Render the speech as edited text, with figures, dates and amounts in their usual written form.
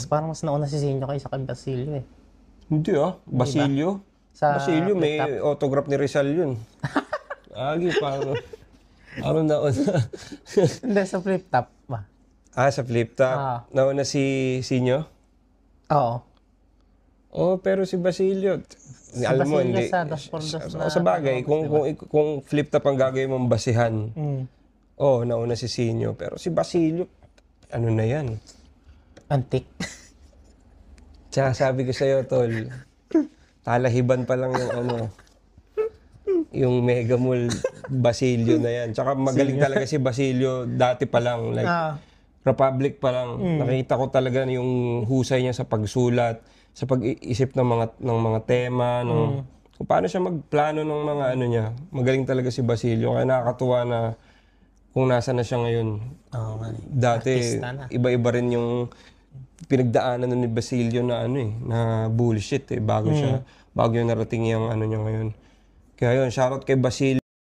Parang mas nauna si Sinyo kaysa kay Basilio eh. Hindi Basilio. Basilio, may autograph ni Rizal yun. Agi, parang nauna. Hindi, sa flip top ba? Sa flip top. Nauna si Sinyo? Oo. Pero si Basilio, alam mo, hindi. Sa bagay, kung flip top ang gagawin mong basihan, nauna si Sinyo. Pero si Basilio, ano na yan? Antik. Tsaka sabi ko sa'yo, tol, talahiban pa lang yung Mega Mall Basilio na yan. Tsaka magaling talaga si Basilio dati pa lang. Like, Republic pa lang. Nakita ko talaga yung husay niya sa pagsulat, sa pag-iisip ng mga tema, kung paano siya magplano ng mga niya. Magaling talaga si Basilio. Kaya nakakatuwa na kung nasa na siya ngayon. Dati, iba-iba rin yung pinagdaanan ni Basilio na na bullshit bago yung narating yung niya ngayon. Kaya yun, shoutout kay Basilio.